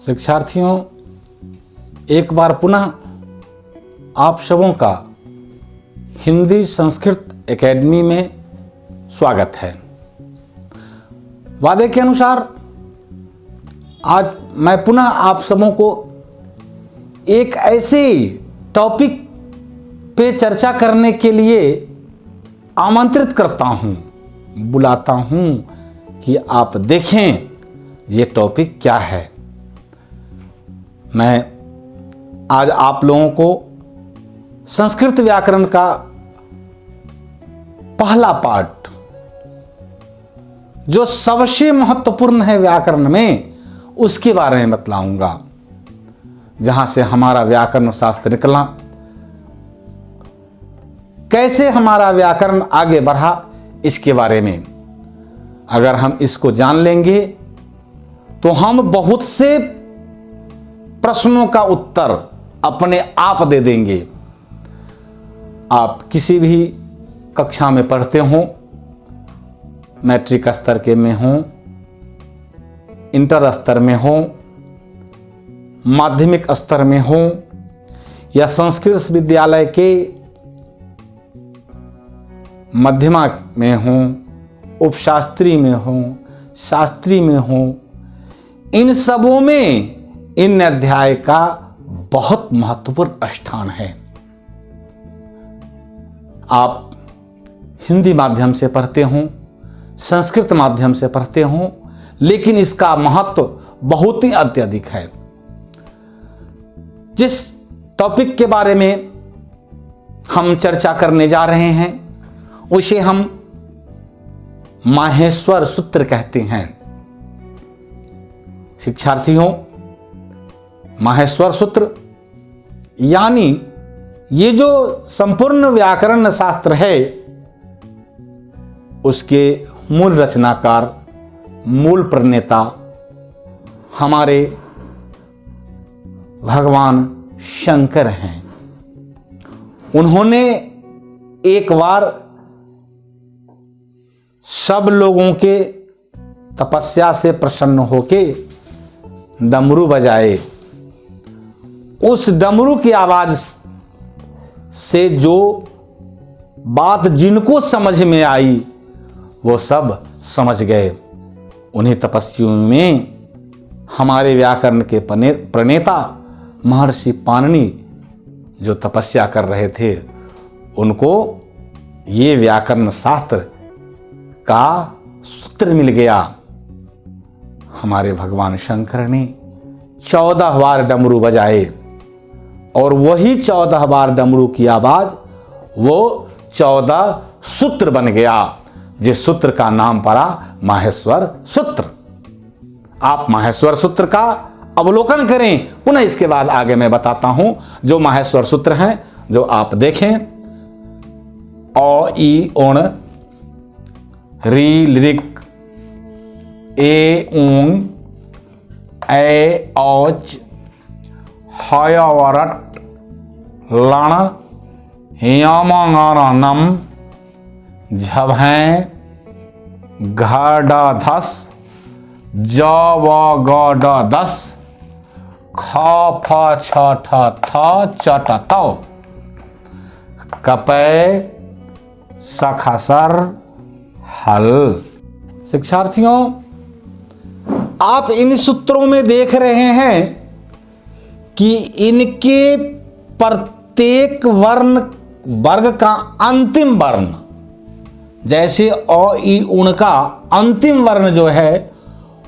शिक्षार्थियों, एक बार पुनः आप सबों का हिंदी संस्कृत एकेडमी में स्वागत है। वादे के अनुसार आज मैं पुनः आप सबों को एक ऐसे टॉपिक पे चर्चा करने के लिए आमंत्रित करता हूं, बुलाता हूं कि आप देखें ये टॉपिक क्या है। मैं आज आप लोगों को संस्कृत व्याकरण का पहला पार्ट, जो सबसे महत्वपूर्ण है व्याकरण में, उसके बारे में बतलाऊंगा। जहां से हमारा व्याकरण शास्त्र निकला, कैसे हमारा व्याकरण आगे बढ़ा, इसके बारे में अगर हम इसको जान लेंगे तो हम बहुत से प्रश्नों का उत्तर अपने आप दे देंगे। आप किसी भी कक्षा में पढ़ते हो, मैट्रिक स्तर के में हो, इंटर स्तर में हो, माध्यमिक स्तर में हो, या संस्कृत विद्यालय के मध्यमा में हो, उपशास्त्री में हो, शास्त्री में हो, इन सबों में इन अध्याय का बहुत महत्वपूर्ण स्थान है। आप हिंदी माध्यम से पढ़ते हो, संस्कृत माध्यम से पढ़ते हो, लेकिन इसका महत्व बहुत ही अत्यधिक है। जिस टॉपिक के बारे में हम चर्चा करने जा रहे हैं उसे हम माहेश्वर सूत्र कहते हैं। शिक्षार्थियों, माहेश्वर सूत्र यानी ये जो संपूर्ण व्याकरण शास्त्र है, उसके मूल रचनाकार, मूल प्रणेता हमारे भगवान शंकर हैं। उन्होंने एक बार सब लोगों के तपस्या से प्रसन्न होके डमरू बजाए। उस डमरू की आवाज से जो बात जिनको समझ में आई वो सब समझ गए। उन्हीं तपस्वियों में हमारे व्याकरण के प्रणेता महर्षि पाणिनि जो तपस्या कर रहे थे, उनको ये व्याकरण शास्त्र का सूत्र मिल गया। हमारे भगवान शंकर ने 14 बार डमरू बजाए और वही 14 बार डमरू की आवाज वो 14 सूत्र बन गया, जिस सूत्र का नाम पड़ा माहेश्वर सूत्र। आप माहेश्वर सूत्र का अवलोकन करें, पुनः इसके बाद आगे मैं बताता हूं जो माहेश्वर सूत्र हैं, जो आप देखें। अ ई ओण री लिरिक ए ऊंग ए औच हयवरट लण यमंगनम झभैं घडधस जवगडदस ख फ छ ठ थ चट तौ कपै सखसर हल। शिक्षार्थियों, आप इन सूत्रों में देख रहे हैं कि इनके प्रत्येक वर्ण वर्ग का अंतिम वर्ण, जैसे अ ई उण का अंतिम वर्ण जो है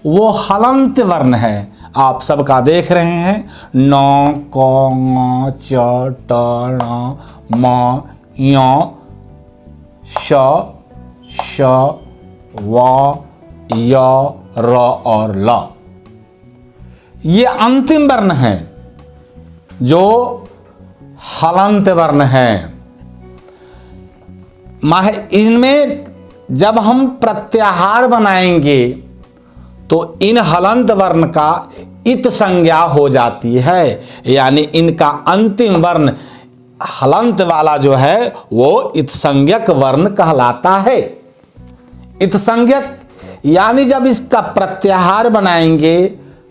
वो हलंत वर्ण है। आप सबका देख रहे हैं, न क ङ च ट ण म य श श व य र और ल। ये अंतिम वर्ण है जो हलंत वर्ण है। इनमें जब हम प्रत्याहार बनाएंगे तो इन हलंत वर्ण का इत संज्ञा हो जाती है, यानी इनका अंतिम वर्ण हलंत वाला जो है वो इत संज्ञक वर्ण कहलाता है। इत संज्ञक यानी जब इसका प्रत्याहार बनाएंगे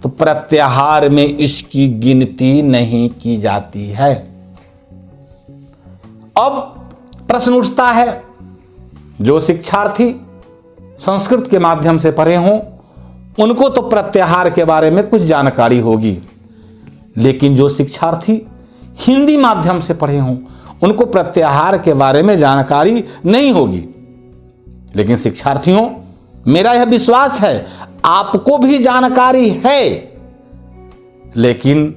तो प्रत्याहार में इसकी गिनती नहीं की जाती है। अब प्रश्न उठता है, जो शिक्षार्थी संस्कृत के माध्यम से पढ़े हों उनको तो प्रत्याहार के बारे में कुछ जानकारी होगी, लेकिन जो शिक्षार्थी हिंदी माध्यम से पढ़े हों उनको प्रत्याहार के बारे में जानकारी नहीं होगी। लेकिन शिक्षार्थियों, मेरा यह विश्वास है आपको भी जानकारी है, लेकिन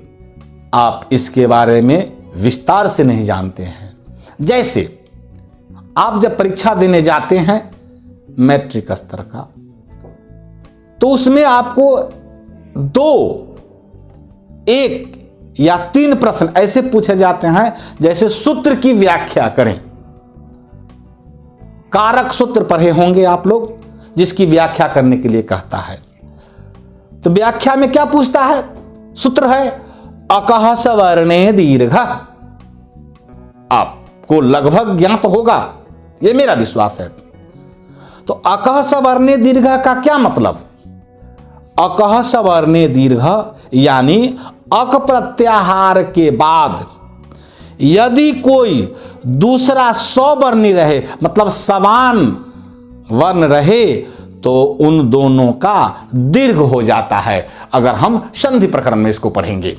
आप इसके बारे में विस्तार से नहीं जानते हैं। जैसे आप जब परीक्षा देने जाते हैं मैट्रिक स्तर का, तो उसमें आपको 2, 1 या 3 प्रश्न ऐसे पूछे जाते हैं, जैसे सूत्र की व्याख्या करें। कारक सूत्र पढ़े होंगे आप लोग, जिसकी व्याख्या करने के लिए कहता है। तो व्याख्या में क्या पूछता है? सूत्र है अकह सवर्णे दीर्घ। आपको लगभग ज्ञात होगा, यह मेरा विश्वास है। तो अकह सवर्णे दीर्घ का क्या मतलब? अकह सवर्णे दीर्घ यानी अक प्रत्याहार के बाद यदि कोई दूसरा सवर्णी रहे, मतलब समान वर्ण रहे, तो उन दोनों का दीर्घ हो जाता है। अगर हम संधि प्रकरण में इसको पढ़ेंगे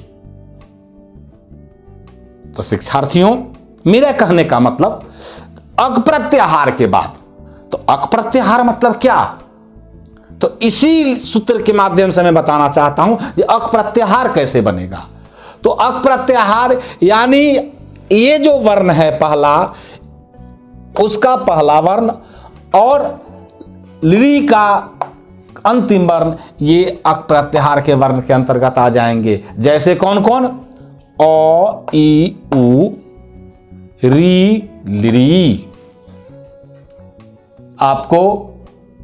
तो शिक्षार्थियों, मेरा कहने का मतलब अक प्रत्याहार के बाद, तो अक प्रत्याहार मतलब क्या? तो इसी सूत्र के माध्यम से मैं बताना चाहता हूं कि अक प्रत्याहार कैसे बनेगा। तो अक प्रत्याहार यानी ये जो वर्ण है पहला, उसका पहला वर्ण और ली का अंतिम वर्ण, ये अक प्रत्याहार के वर्ण के अंतर्गत आ जाएंगे। जैसे कौन कौन? अ, ई, उ, री, ली। आपको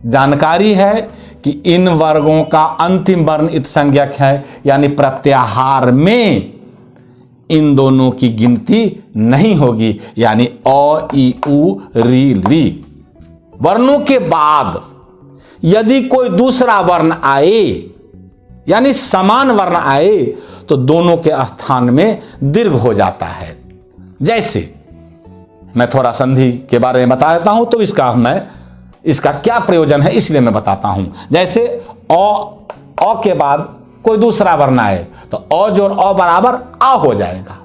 जानकारी है कि इन वर्गों का अंतिम वर्ण इत्संज्ञक है, यानी प्रत्याहार में इन दोनों की गिनती नहीं होगी। यानी अ, ई, उ, री, ली वर्णों के बाद यदि कोई दूसरा वर्ण आए, यानी समान वर्ण आए, तो दोनों के स्थान में दीर्घ हो जाता है। जैसे मैं थोड़ा संधि के बारे में बता देता हूं, तो इसका क्या प्रयोजन है इसलिए मैं बताता हूं। जैसे अ के बाद कोई दूसरा वर्ण आए, तो अ जोड़ अ बराबर आ हो जाएगा।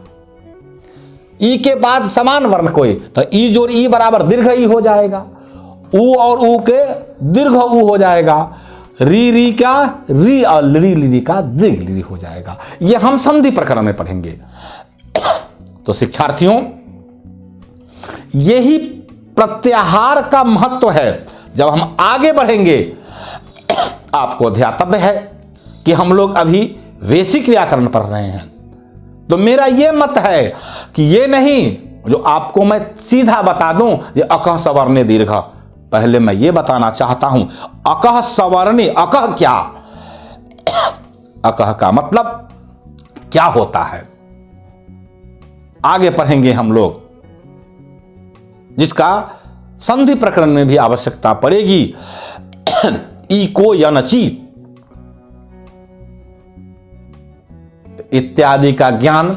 ई के बाद समान वर्ण कोई, तो ई जोड़ ई बराबर दीर्घ ई हो जाएगा। उ और उ के दीर्घ उ हो जाएगा। री का री और ली का दीर्घ ली हो जाएगा। यह हम संधि प्रकरण में पढ़ेंगे। तो शिक्षार्थियों, यही प्रत्याहार का महत्व है। जब हम आगे बढ़ेंगे, आपको ध्यातव्य है कि हम लोग अभी वैशिक व्याकरण पढ़ रहे हैं, तो मेरा यह मत है कि ये नहीं जो आपको मैं सीधा बता दूं ये अकह सवर्णे दीर्घ। पहले मैं ये बताना चाहता हूं अकह सवर्णे, अकह क्या, अकह का मतलब क्या होता है, आगे पढ़ेंगे हम लोग, जिसका संधि प्रकरण में भी आवश्यकता पड़ेगी। इको यनची इत्यादि का ज्ञान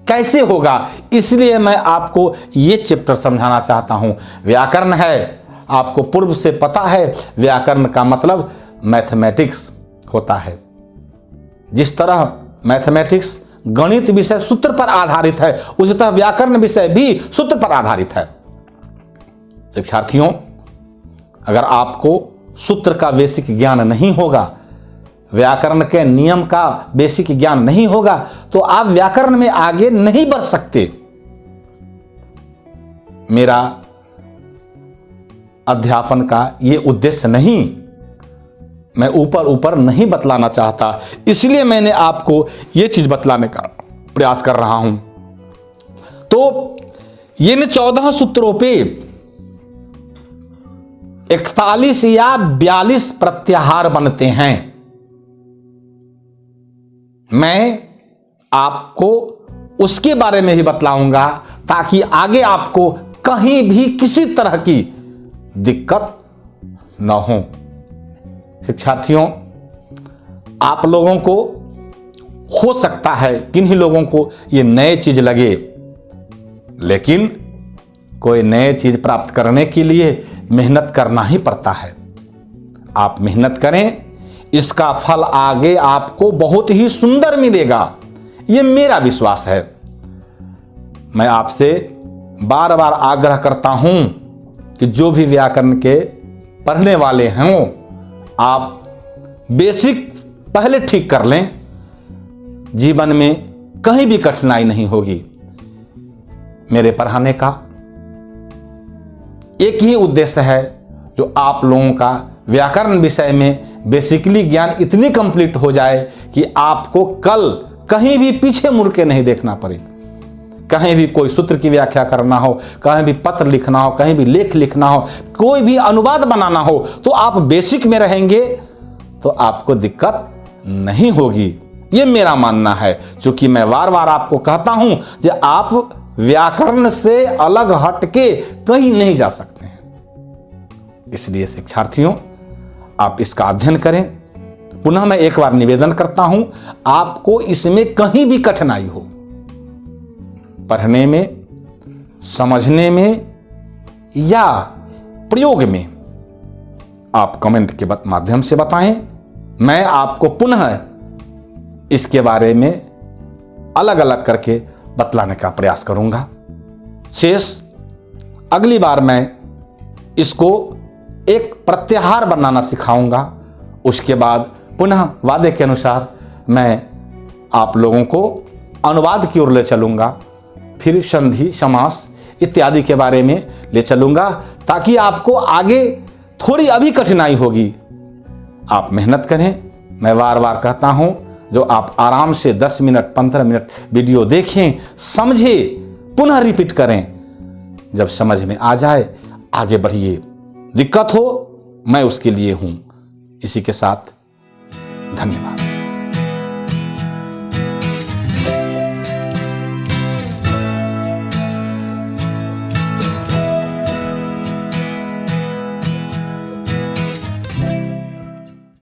कैसे होगा, इसलिए मैं आपको यह चैप्टर समझाना चाहता हूं। व्याकरण है, आपको पूर्व से पता है, व्याकरण का मतलब मैथमेटिक्स होता है। जिस तरह मैथमेटिक्स गणित विषय सूत्र पर आधारित है, उसी तरह व्याकरण विषय भी सूत्र पर आधारित है। शिक्षार्थियों, अगर आपको सूत्र का बेसिक ज्ञान नहीं होगा, व्याकरण के नियम का बेसिक ज्ञान नहीं होगा, तो आप व्याकरण में आगे नहीं बढ़ सकते। मेरा अध्यापन का यह उद्देश्य नहीं, मैं ऊपर ऊपर नहीं बतलाना चाहता, इसलिए मैंने आपको यह चीज बतलाने का प्रयास कर रहा हूं। तो इन 14 सूत्रों पे 41 या 42 प्रत्याहार बनते हैं। मैं आपको उसके बारे में भी बतलाऊंगा, ताकि आगे आपको कहीं भी किसी तरह की दिक्कत न हो। शिक्षार्थियों, आप लोगों को हो सकता है किन्हीं लोगों को ये नए चीज लगे, लेकिन कोई नए चीज प्राप्त करने के लिए मेहनत करना ही पड़ता है। आप मेहनत करें, इसका फल आगे आपको बहुत ही सुंदर मिलेगा, ये मेरा विश्वास है। मैं आपसे बार बार आग्रह करता हूं कि जो भी व्याकरण के पढ़ने वाले हों, आप बेसिक पहले ठीक कर लें, जीवन में कहीं भी कठिनाई नहीं होगी। मेरे पढ़ाने का एक ही उद्देश्य है, जो आप लोगों का व्याकरण विषय में बेसिकली ज्ञान इतनी कंप्लीट हो जाए कि आपको कल कहीं भी पीछे मुड़ के नहीं देखना पड़े। कहीं भी कोई सूत्र की व्याख्या करना हो, कहीं भी पत्र लिखना हो, कहीं भी लेख लिखना हो, कोई भी अनुवाद बनाना हो, तो आप बेसिक में रहेंगे तो आपको दिक्कत नहीं होगी। ये मेरा मानना है, क्योंकि मैं बार बार आपको कहता हूं कि आप व्याकरण से अलग हटके कहीं नहीं जा सकते हैं। इसलिए शिक्षार्थियों, आप इसका अध्ययन करें। पुनः मैं एक बार निवेदन करता हूं, आपको इसमें कहीं भी कठिनाई हो, पढ़ने में, समझने में या प्रयोग में, आप कमेंट के माध्यम से बताएं। मैं आपको पुनः इसके बारे में अलग अलग करके बतलाने का प्रयास करूंगा। शेष अगली बार मैं इसको एक प्रत्याहार बनाना सिखाऊंगा। उसके बाद पुनः वादे के अनुसार मैं आप लोगों को अनुवाद की ओर ले चलूंगा, फिर संधि, समास इत्यादि के बारे में ले चलूंगा, ताकि आपको आगे थोड़ी अभी कठिनाई होगी। आप मेहनत करें। मैं बार बार कहता हूं, जो आप आराम से 10 मिनट 15 मिनट वीडियो देखें, समझें, पुनः रिपीट करें। जब समझ में आ जाए आगे बढ़िए। दिक्कत हो, मैं उसके लिए हूं। इसी के साथ धन्यवाद।